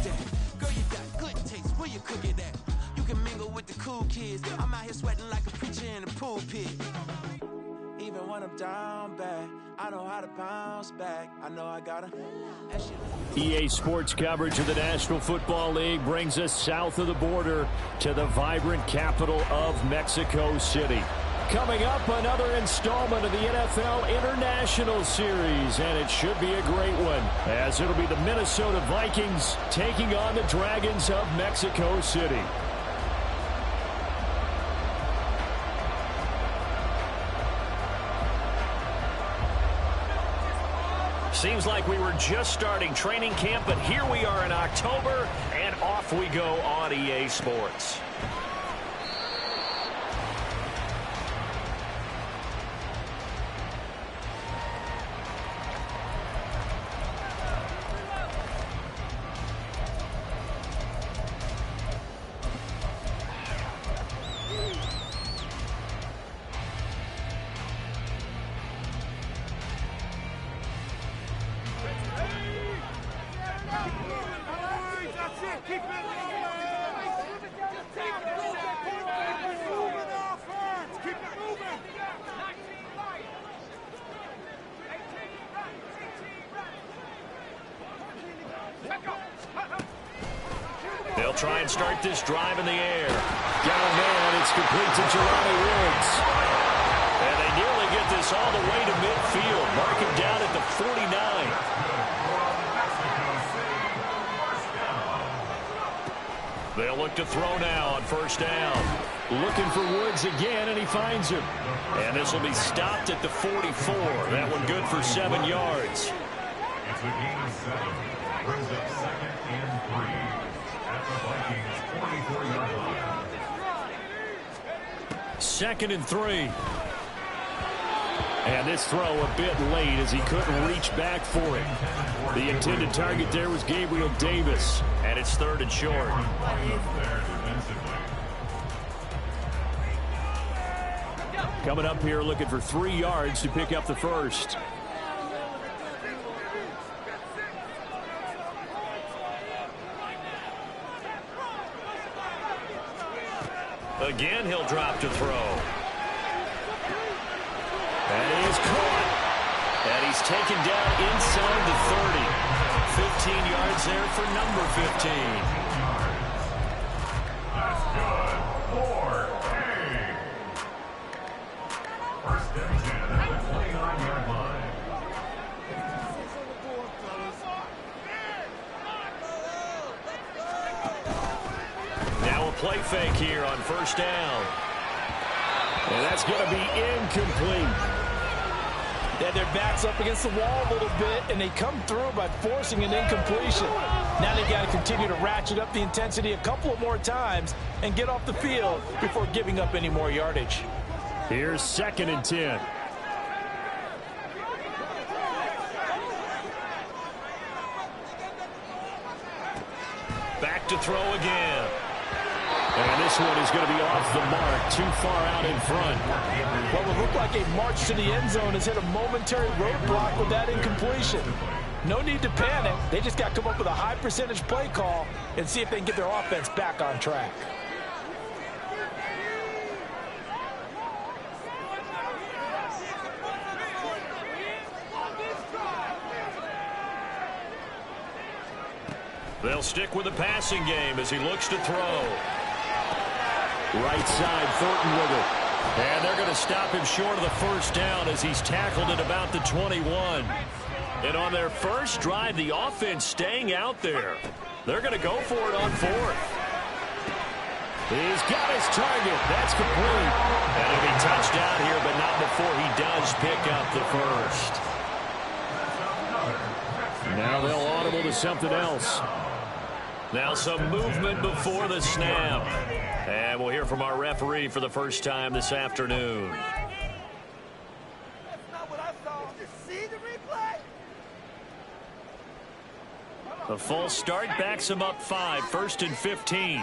that? Girl, you got good taste. Where you cook it at? You can mingle with the cool kids. I'm out here sweating like a preacher in the pulpit. Even when I'm down bad, I know how to bounce back. I know I gotta. EA Sports coverage of the National Football League brings us south of the border to the vibrant capital of Mexico City. Coming up, another installment of the NFL International Series, and it should be a great one, as it'll be the Minnesota Vikings taking on the Dragons of Mexico City. Seems like we were just starting training camp, but here we are in October, and off we go on EA Sports. They'll try and start this drive in the air. Down man, it's complete to Jelani Woods. And they nearly get this all the way to midfield. Mark him down at the 49. They'll look to throw now on first down. Looking for Woods again, and he finds him. And this will be stopped at the 44. That one good for 7 yards. It's a gain of 7. Brings up 2nd and 3. At the Vikings 44-yard line. 2nd and 3. And this throw a bit late as he couldn't reach back for it. The intended target there was Gabriel Davis. And it's 3rd and short. Coming up here looking for 3 yards to pick up the first. Again, he'll drop to throw. And he is caught. And he's taken down inside the 30. 15 yards there for number 15. That's good. 4-8. First and 10 at the 29-yard line. Now a play fake here on first down. And that's going to be incomplete. Yeah, their back's up against the wall a little bit, and they come through by forcing an incompletion. Now they got to continue to ratchet up the intensity a couple of more times and get off the field before giving up any more yardage. Here's 2nd and 10. Back to throw again. And this one is going to be off the mark, too far out in front. What would look like a march to the end zone has hit a momentary roadblock with that incompletion. No need to panic. They just got to come up with a high percentage play call and see if they can get their offense back on track. They'll stick with the passing game as he looks to throw. Right side, Thornton with it. And they're going to stop him short of the first down as he's tackled at about the 21. And on their first drive, the offense staying out there. They're going to go for it on 4th. He's got his target. That's complete. And he'll be touchdown here, but not before he does pick up the first. Now they'll audible to something else. Now some movement before the snap. And we'll hear from our referee for the first time this afternoon. The false start backs him up 5, 1st and 15.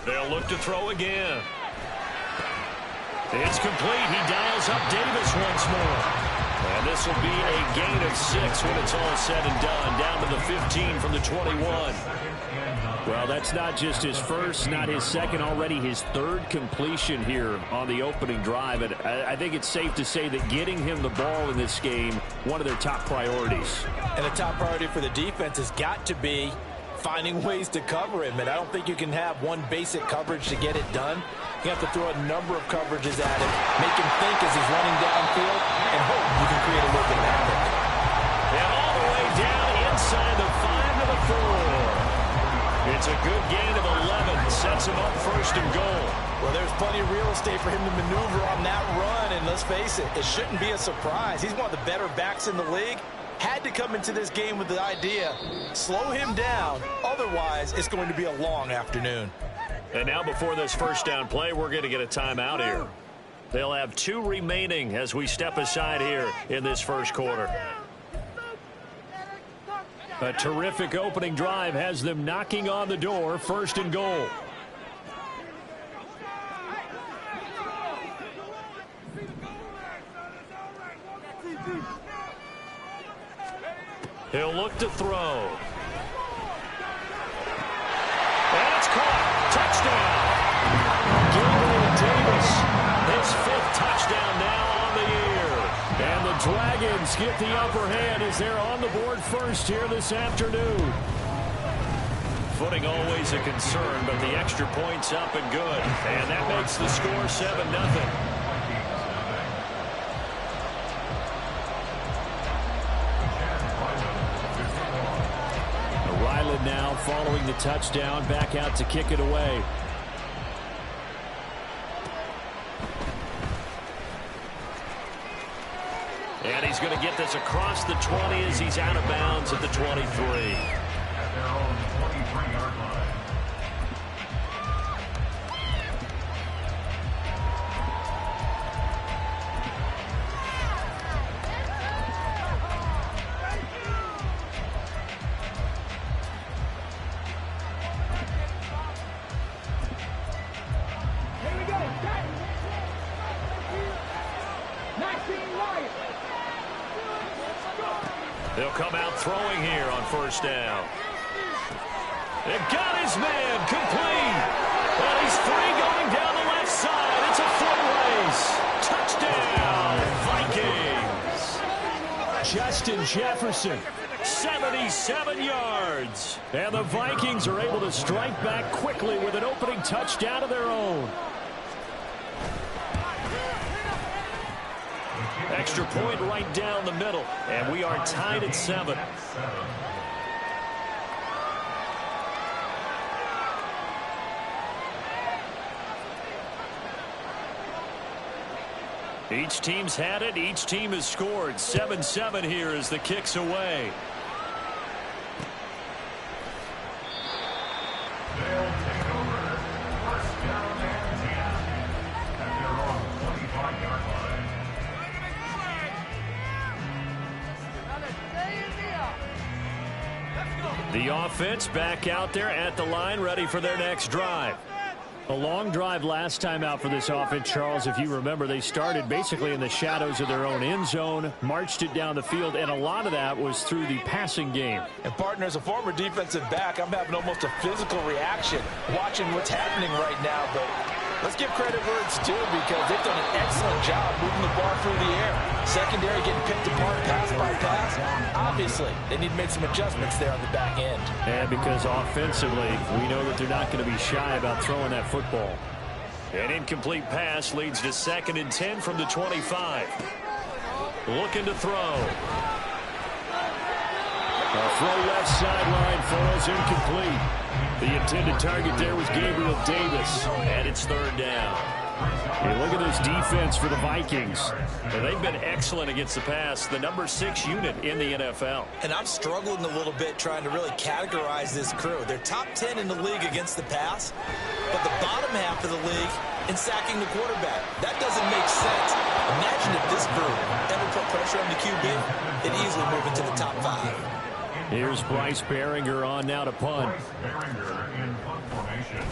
They'll look to throw again. It's complete. He dials up Davis once more. And And this will be a gain of 6 when it's all said and done, down to the 15 from the 21. Well, that's not just his first, not his second, already his third completion here on the opening drive. And I think it's safe to say that getting him the ball in this game, one of their top priorities. And the top priority for the defense has got to be finding ways to cover him. And I don't think you can have one basic coverage to get it done. You have to throw a number of coverages at him, make him think as he's running downfield, and hope you can create a little bit of havoc. And all the way down inside the 5 to the 4. It's a good gain of 11. Sets him up first and goal. Well, there's plenty of real estate for him to maneuver on that run. And let's face it, it shouldn't be a surprise. He's one of the better backs in the league. Had to come into this game with the idea, slow him down. Otherwise, it's going to be a long afternoon. And now before this first down play, we're going to get a timeout here. They'll have 2 remaining as we step aside here in this first quarter. A terrific opening drive has them knocking on the door, first and goal. He'll look to throw. And it's caught. Touchdown. Gabriel Davis, his 5th touchdown now on the year. And the Dragons get the upper hand as they're on the board first here this afternoon. Footing always a concern, but the extra point's up and good. And that makes the score 7-0. Ryland now following the touchdown, back out to kick it away. And he's going to get this across the 20 as he's out of bounds at the 23. At their own 23-yard line. They'll come out throwing here on first down. They got his man complete. And he's free going down the left side. It's a foot race. Touchdown, Vikings. Justin Jefferson, 77 yards. And the Vikings are able to strike back quickly with an opening touchdown of their own. Extra point right down the middle, and we are tied at 7. Each team's had it. Each team has scored. 7-7 here as the kick's away. They'll take over. First down and 10. At their own 25-yard line. The offense back out there at the line, ready for their next drive. A long drive last time out for this offense, Charles. If you remember, they started basically in the shadows of their own end zone, marched it down the field, and a lot of that was through the passing game. And, partner, as a former defensive back, I'm having almost a physical reaction watching what's happening right now. But let's give credit where it's due because they've done an excellent job moving the ball through the air. Secondary getting picked apart pass by pass. Obviously, they need to make some adjustments there on the back end. And because offensively, we know that they're not going to be shy about throwing that football. An incomplete pass leads to 2nd and 10 from the 25. Looking to throw. A throw left sideline falls incomplete. The intended target there was Gabriel Davis, and it's 3rd down. Hey, look at this defense for the Vikings. They've been excellent against the pass, the number 6 unit in the NFL. And I'm struggling a little bit trying to really categorize this crew. They're top 10 in the league against the pass, but the bottom half of the league in sacking the quarterback. That doesn't make sense. Imagine if this group ever put pressure on the QB, it'd easily move into the top 5. Here's Bryce Behringer on now to punt. Behringer in punt formation.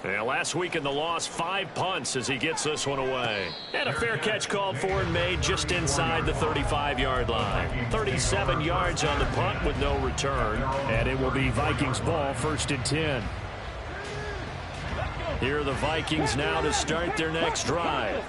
And last week in the loss, 5 punts as he gets this one away. And a fair catch called for and made just inside the 35-yard line. 37 yards on the punt with no return. And it will be Vikings ball, 1st and 10. Here are the Vikings now to start their next drive.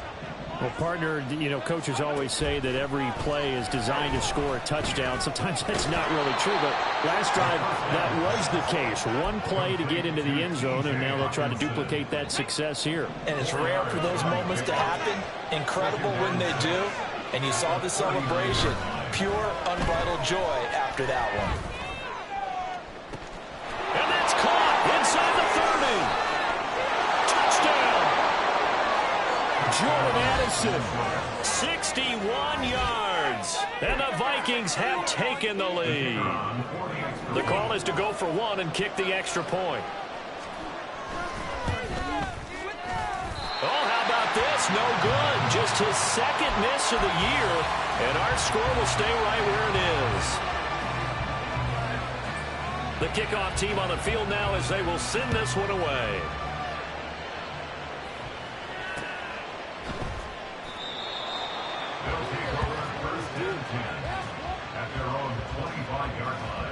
Well, partner, coaches always say that every play is designed to score a touchdown. Sometimes that's not really true, but last drive, that was the case. One play to get into the end zone, and now they'll try to duplicate that success here. And it's rare for those moments to happen. Incredible when they do. And you saw the celebration. Pure, unbridled joy after that one. And that's caught inside the 30. Jordan Addison, 61 yards, and the Vikings have taken the lead. The call is to go for 1 and kick the extra point. Oh, how about this? No good. Just his 2nd miss of the year, and our score will stay right where it is. The kickoff team on the field now as they will send this one away. At their own 25-yard line.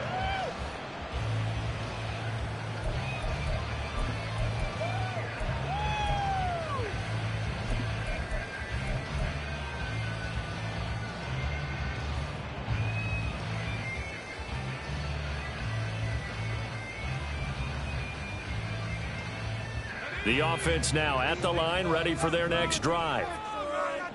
The offense now at the line, ready for their next drive.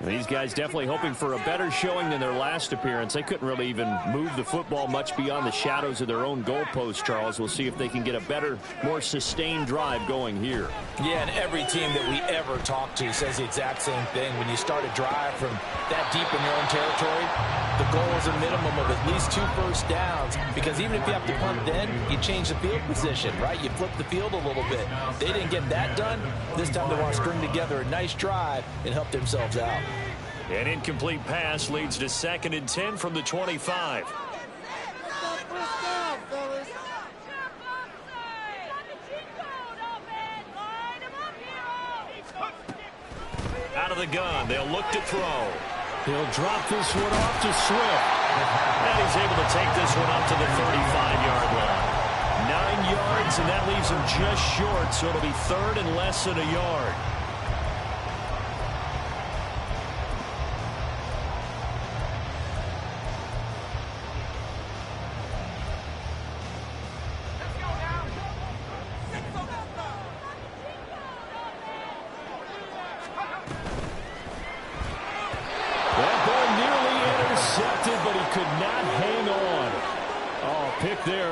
These guys definitely hoping for a better showing than their last appearance. They couldn't really even move the football much beyond the shadows of their own goalpost, Charles. We'll see if they can get a better, more sustained drive going here. Yeah, and every team that we ever talk to says the exact same thing. When you start a drive from that deep in your own territory, the goal is a minimum of at least 2 first downs, because even if you have to punt then, you change the field position, right? You flip the field a little bit. They didn't get that done. This time they want to string together a nice drive and help themselves out. An incomplete pass leads to 2nd and 10 from the 25. Out of the gun, they'll look to throw. He'll drop this one off to Swift. And he's able to take this one up to the 35-yard line. 9 yards, and that leaves him just short, so it'll be 3rd and less than a yard.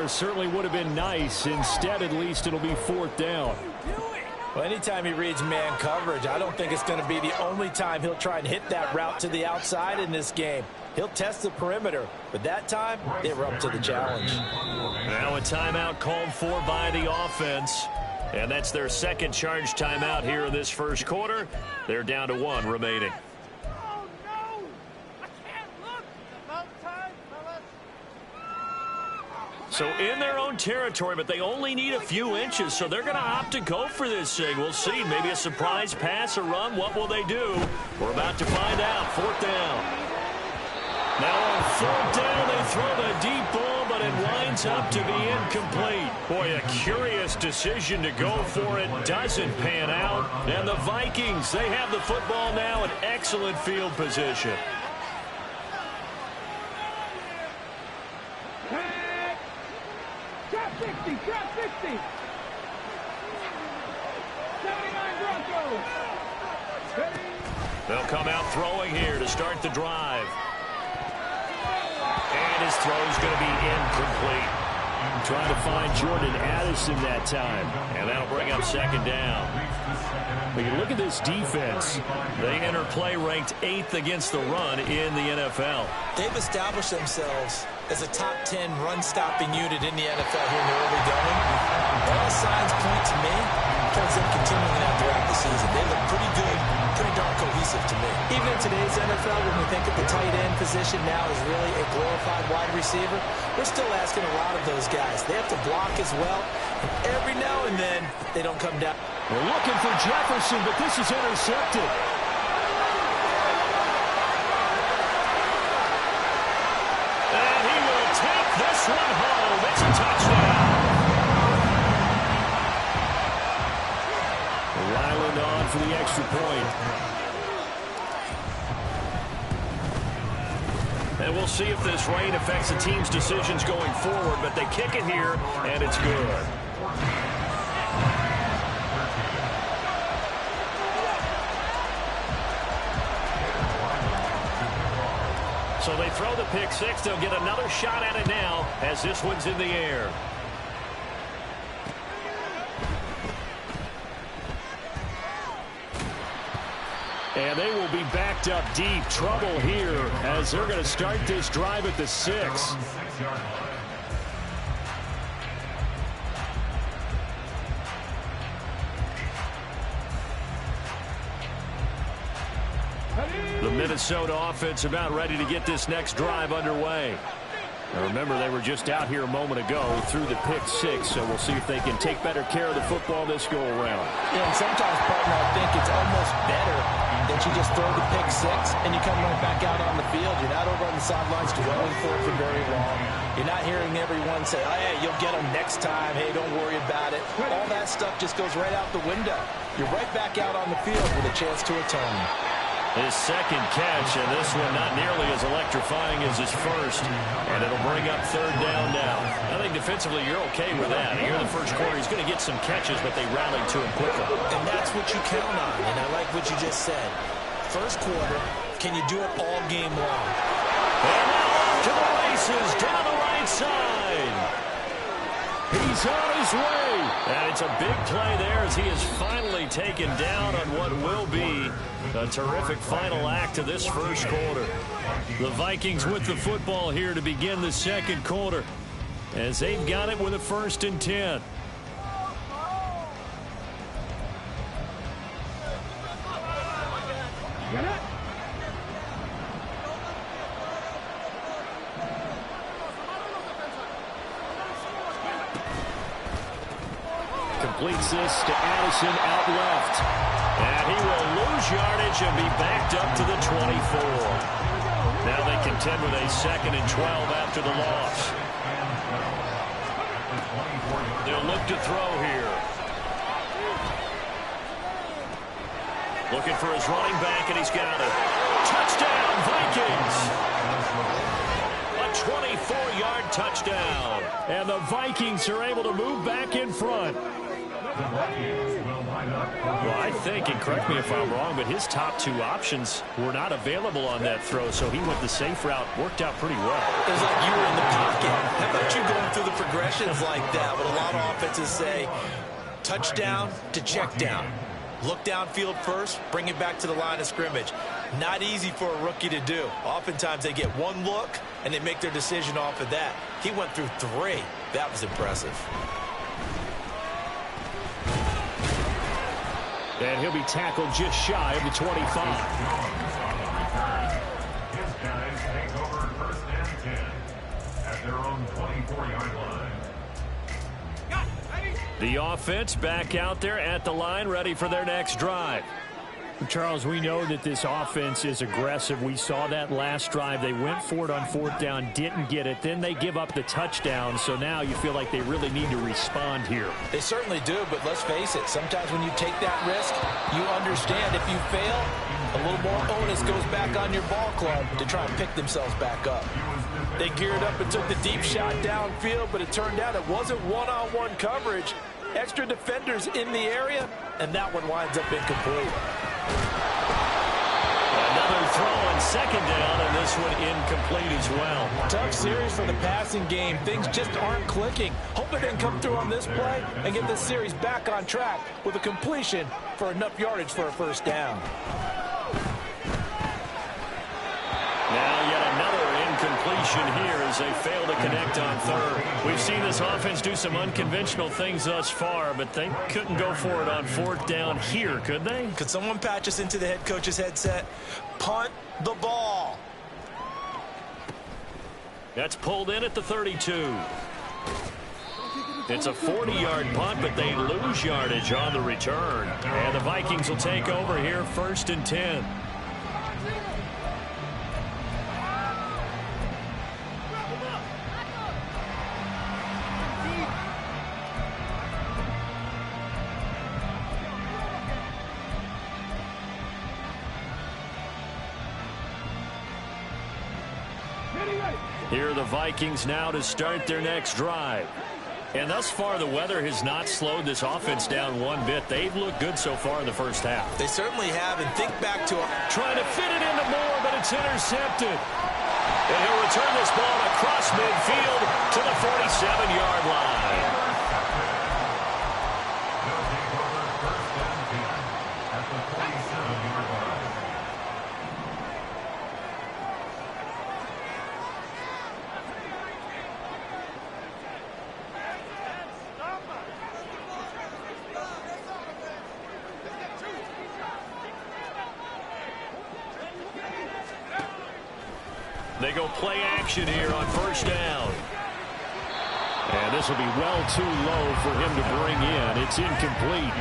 Certainly would have been nice. Instead, at least, it'll be 4th down. Well, anytime he reads man coverage, I don't think it's going to be the only time he'll try and hit that route to the outside in this game. He'll test the perimeter, but that time, they were up to the challenge. Now a timeout called for by the offense. And that's their 2nd charge timeout here in this 1st quarter. They're down to 1 remaining. So in their own territory, but they only need a few inches, so they're going to opt to go for this thing. We'll see. Maybe a surprise pass, a run. What will they do? We're about to find out. 4th down. Now on 4th down, they throw the deep ball, but it winds up to be incomplete. Boy, a curious decision to go for it. Doesn't pan out. And the Vikings, they have the football now in excellent field position. Trap 60. 79 Broncos. They'll come out throwing here to start the drive. And his throw's going to be incomplete. Trying to find Jordan Addison that time. And that'll bring up 2nd down. But you look at this defense. They enter play ranked 8th against the run in the NFL. They've established themselves as a top 10 run-stopping unit in the NFL here in the early going. All signs point to me towards them continuing that throughout the season. They look pretty good, pretty darn cohesive to me. Even in today's NFL, when we think of the tight end position now as really a glorified wide receiver, we're still asking a lot of those guys. They have to block as well, and every now and then they don't come down. They're looking for Jefferson, but this is intercepted. And he will take this one home. It's a touchdown. Ryland on for the extra point. And we'll see if this rain affects the team's decisions going forward, but they kick it here, and it's good. So they throw the pick six. They'll get another shot at it now as this one's in the air. And they will be backed up deep. Trouble here as they're going to start this drive at the 6. The Minnesota offense about ready to get this next drive underway. Now remember, they were just out here a moment ago through the pick six, so we'll see if they can take better care of the football this go-around. Yeah, and sometimes, partner, I think it's almost better that you just throw the pick six and you come right back out on the field. You're not over on the sidelines dwelling for it for very long. You're not hearing everyone say, oh, hey, you'll get them next time. Hey, don't worry about it. All that stuff just goes right out the window. You're right back out on the field with a chance to atone. His second catch, and this one not nearly as electrifying as his first. And it'll bring up third down now. I think defensively you're okay with that. Here in the first quarter, he's going to get some catches, but they rallied to him quickly. And that's what you count on, and I like what you just said. First quarter, can you do it all game long? And now off to the races, down the right side. He's on his way. And it's a big play there as he is finally taken down on what will be a terrific final act of this first quarter. The Vikings with the football here to begin the second quarter as they've got it with a 1st and 10. Completes this to Addison out left. And he will lose yardage and be backed up to the 24. Now they contend with a 2nd and 12 after the loss. They'll look to throw here. Looking for his running back, and he's got it. Touchdown, Vikings! A 24-yard touchdown. And the Vikings are able to move back in front. Well, I think, and correct me if I'm wrong, but his top 2 options were not available on that throw, so he went the safe route. Worked out pretty well. It was like you were in the pocket. How about you going through the progressions like that? What a lot of offenses say, touchdown to check down. Look downfield first, bring it back to the line of scrimmage. Not easy for a rookie to do. Oftentimes they get one look, and they make their decision off of that. He went through 3. That was impressive. And he'll be tackled just shy of the 25. His guys take over 1st and 10 at their own 24-yard line. The offense back out there at the line, ready for their next drive. Charles, we know that this offense is aggressive. We saw that last drive. They went for it on 4th down, didn't get it. Then they give up the touchdown. So now you feel like they really need to respond here. They certainly do, but let's face it. Sometimes when you take that risk, you understand if you fail, a little more onus goes back on your ball club to try and pick themselves back up. They geared up and took the deep shot downfield, but it turned out it wasn't one-on-one coverage. Extra defenders in the area, and that one winds up incomplete. Another throw on 2nd down, and this one incomplete as well. Tough series for the passing game. Things just aren't clicking. Hoping they can come through on this play and get this series back on track with a completion for enough yardage for a 1st down. Now yet another incompletion here as they fail to connect on 3rd. We've seen this offense do some unconventional things thus far, but they couldn't go for it on 4th down here, could they? Could someone patch us into the head coach's headset? Punt the ball. That's pulled in at the 32. It's a 40-yard punt, but they lose yardage on the return. And the Vikings will take over here, 1st and 10. Here are the Vikings now to start their next drive. And thus far, the weather has not slowed this offense down one bit. They've looked good so far in the first half. They certainly have, and think back to trying to fit it into Moore, but it's intercepted. And he'll return this ball across midfield to the 47-yard line. At the 47-yard line. They go play action here on 1st down. And this will be well too low for him to bring in. It's incomplete.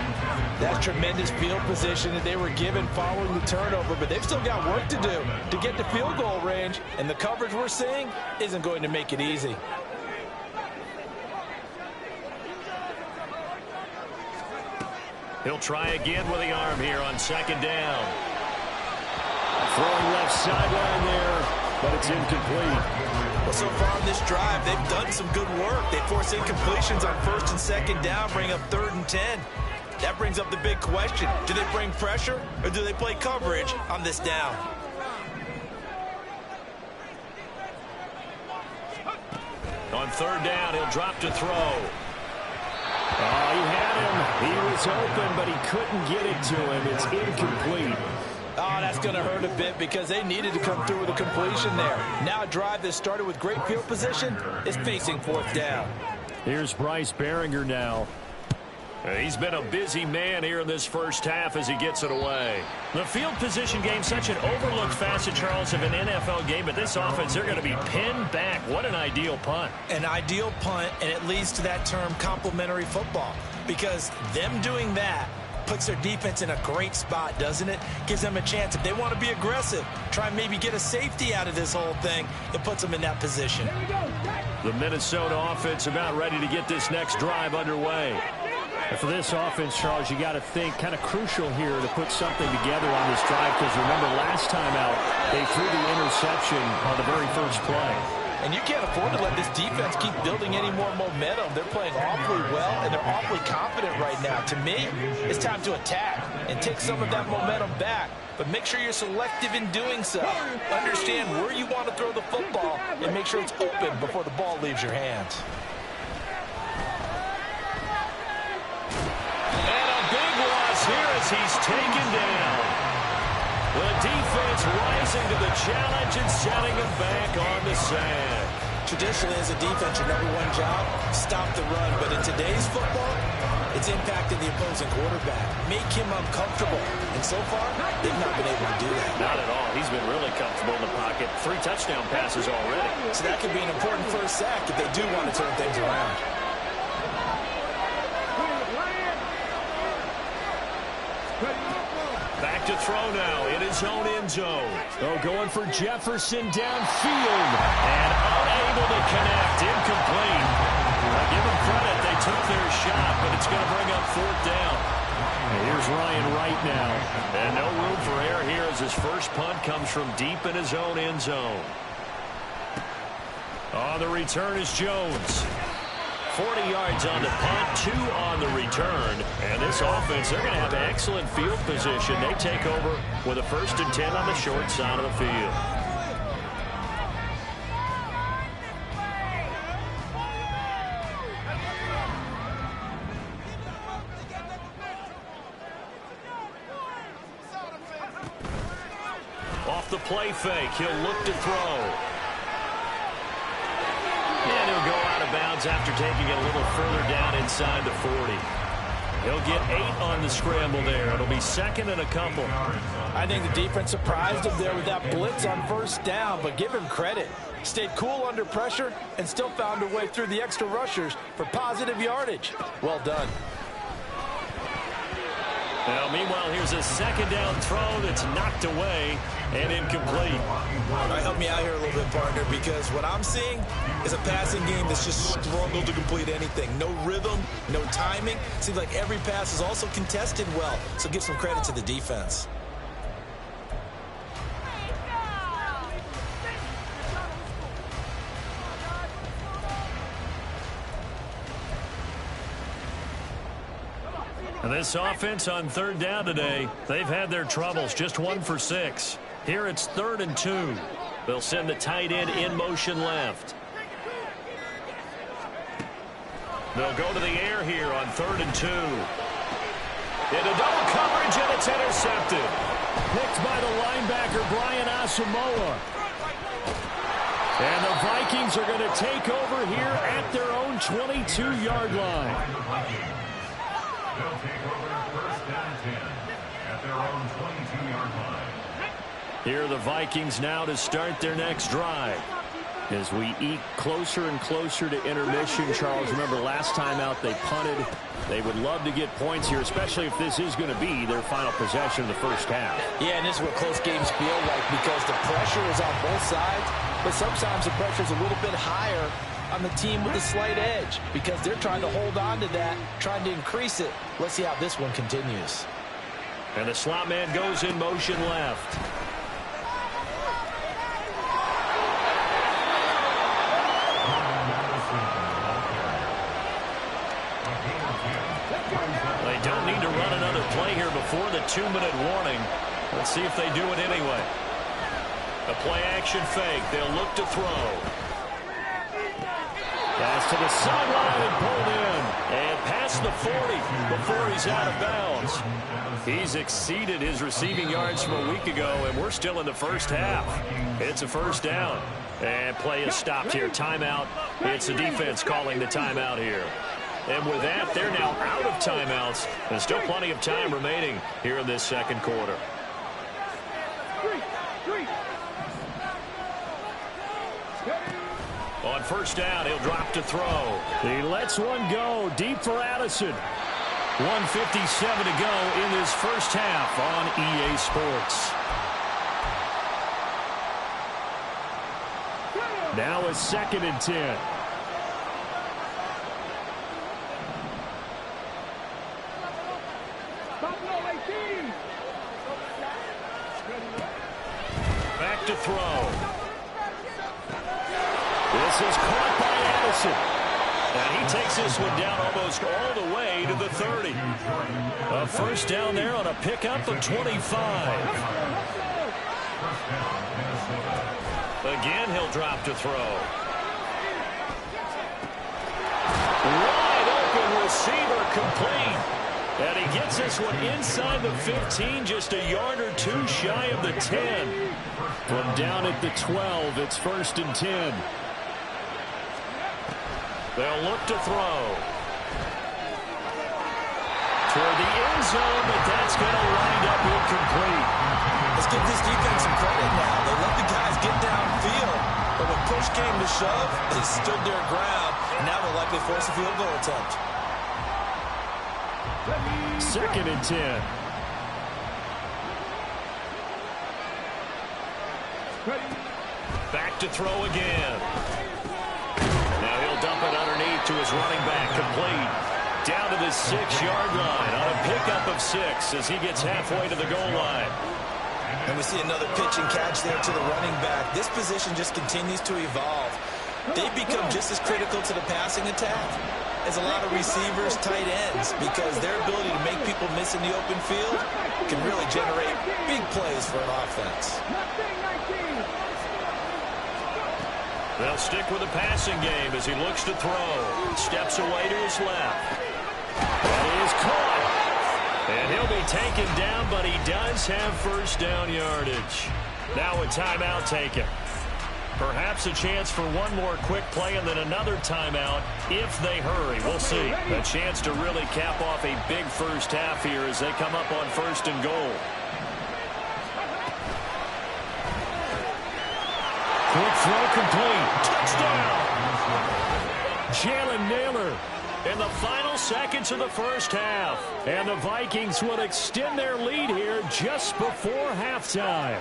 That's tremendous field position that they were given following the turnover, but they've still got work to do to get to field goal range, and the coverage we're seeing isn't going to make it easy. He'll try again with the arm here on 2nd down. Throwing left sideline there, but it's incomplete. Well, so far on this drive, they've done some good work. They force incompletions on 1st and 2nd down, bring up 3rd and 10. That brings up the big question. Do they bring pressure, or do they play coverage on this down? On 3rd down, he'll drop to throw. Oh, he had him. He was open, but he couldn't get it to him. It's incomplete. Oh, that's going to hurt a bit because they needed to come through with a completion there. Now a drive that started with great field position is facing 4th down. Here's Bryce Behringer now. He's been a busy man here in this first half as he gets it away. The field position game, such an overlooked facet, Charles, of an NFL game. But this offense, they're going to be pinned back. What an ideal punt. An ideal punt, and it leads to that term complementary football. Because them doing that puts their defense in a great spot, doesn't it? Gives them a chance. If they want to be aggressive, try and maybe get a safety out of this whole thing, it puts them in that position. The Minnesota offense about ready to get this next drive underway. And for this offense, Charles, you got to think kind of crucial here to put something together on this drive, because remember last time out they threw the interception on the very first play. And you can't afford to let this defense keep building any more momentum. They're playing awfully well, and they're awfully confident right now. To me, it's time to attack and take some of that momentum back. But make sure you're selective in doing so. Understand where you want to throw the football and make sure it's open before the ball leaves your hands. And a big loss here as he's taken down. The defense rising to the challenge and setting him back on the sack. Traditionally, as a defense, your #1 job, stop the run. But in today's football, it's impacting the opposing quarterback. Make him uncomfortable. And so far, they've not been able to do that. Not at all. He's been really comfortable in the pocket. 3 touchdown passes already. So that could be an important first sack if they do want to turn things around. Back to throw now in his own end zone. Oh, going for Jefferson downfield. And unable to connect. Incomplete. I give them credit. They took their shot, but it's going to bring up 4th down. And here's Ryan Wright now. And no room for error here as his first punt comes from deep in his own end zone. On the return is Jones. 40 yards on the punt, 2 on the return. And this offense, they're going to have excellent field position. They take over with a 1st and 10 on the short side of the field. Off the play fake, he'll look to throw. And he'll go out of bounds after taking it a little further down inside the 40. He'll get 8 on the scramble there. It'll be second and a couple. I think the defense surprised him there with that blitz on first down, but give him credit. Stayed cool under pressure and still found a way through the extra rushers for positive yardage. Well done. Now, meanwhile, here's a second down throw that's knocked away and incomplete. All right, help me out here a little bit, partner, because what I'm seeing is a passing game that's just struggled to complete anything. No rhythm, no timing. Seems like every pass is also contested well, so give some credit to the defense. This offense on third down today, they've had their troubles. Just 1 for 6. Here it's 3rd and 2. They'll send the tight end in motion left. They'll go to the air here on 3rd and 2. Into double coverage, and it's intercepted. Picked by the linebacker, Brian Asamoah. And the Vikings are going to take over here at their own 22-yard line. They'll take over 1st and 10 at their own 22-yard line. Here are the Vikings now to start their next drive. As we eke closer and closer to intermission, Charles, remember last time out they punted. They would love to get points here, especially if this is going to be their final possession of the first half. Yeah, and this is what close games feel like because the pressure is on both sides, but sometimes the pressure is a little bit higher on the team with a slight edge because they're trying to hold on to that, trying to increase it. Let's see how this one continues. And the slot man goes in motion left. They don't need to run another play here before the 2-minute warning. Let's see if they do it anyway. A play-action fake. They'll look to throw. Pass to the sideline and pulled in. And past the 40 before he's out of bounds. He's exceeded his receiving yards from a week ago, and we're still in the first half. It's a first down. And play is stopped here. Timeout. It's the defense calling the timeout here. And with that, they're now out of timeouts. There's still plenty of time remaining here in this second quarter. On first down, he'll drop to throw. He lets one go deep for Addison. 1:57 to go in this first half on EA Sports. Now it's 2nd and 10. Back to throw. This is caught by Addison. And he takes this one down almost all the way to the 30. A first down there on a pickup of 25. Again, he'll drop to throw. Wide open receiver complete. And he gets this one inside the 15, just a yard or two shy of the 10. From down at the 12, it's 1st and 10. They'll look to throw. Toward the end zone, but that's going to wind up incomplete. Let's give this defense some credit now. They let the guys get downfield, but when push came to shove, they stood their ground, and now they'll likely force a field goal attempt. 2nd and 10. Back to throw again. Now he'll dump it underneath to his running back, complete. Down to the 6-yard line on a pickup of 6 as he gets halfway to the goal line. And we see another pitch and catch there to the running back. This position just continues to evolve. They've become just as critical to the passing attack as a lot of receivers, tight ends, because their ability to make people miss in the open field can really generate big plays for an offense. They'll stick with the passing game as he looks to throw. Steps away to his left. And he is caught. And he'll be taken down, but he does have first down yardage. Now a timeout taken. Perhaps a chance for one more quick play and then another timeout if they hurry. We'll see. A chance to really cap off a big first half here as they come up on 1st and goal. Quick throw complete. Touchdown! Jalen Naylor in the final seconds of the first half. And the Vikings will extend their lead here just before halftime.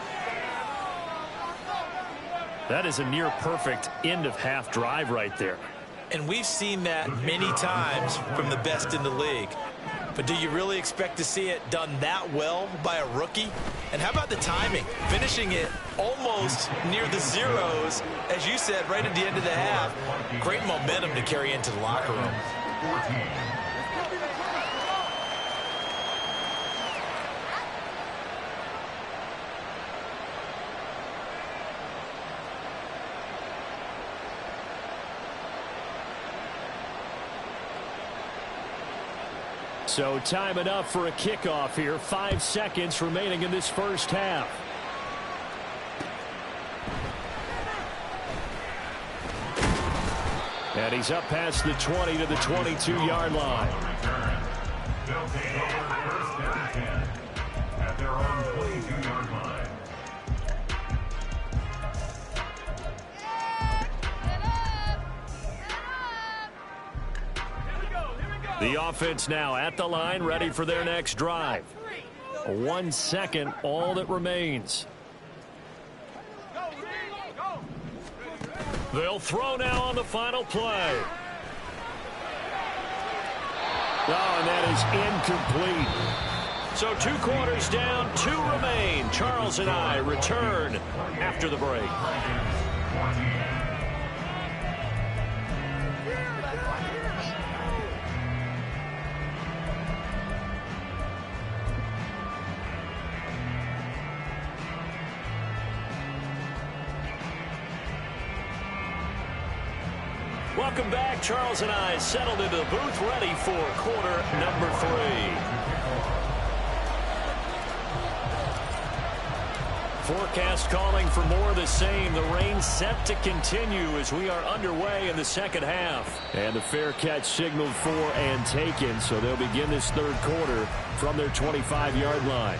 That is a near-perfect end-of-half drive right there. And we've seen that many times from the best in the league. But do you really expect to see it done that well by a rookie? And how about the timing? Finishing it almost near the zeros, as you said, right at the end of the half. Great momentum to carry into the locker room. 14. So time enough for a kickoff here. 5 seconds remaining in this first half. And he's up past the 20 to the 22-yard line. They'll take over 1st and 10 at their own 22-yard line. The offense now at the line, ready for their next drive. 1 second, all that remains. They'll throw now on the final play. Oh, and that is incomplete. So 2 quarters down, 2 remain. Charles and I return after the break. Welcome back. Charles and I settled into the booth, ready for quarter number 3. Forecast calling for more of the same. The rain set to continue as we are underway in the second half. And the fair catch signaled for and taken, so they'll begin this third quarter from their 25-yard line.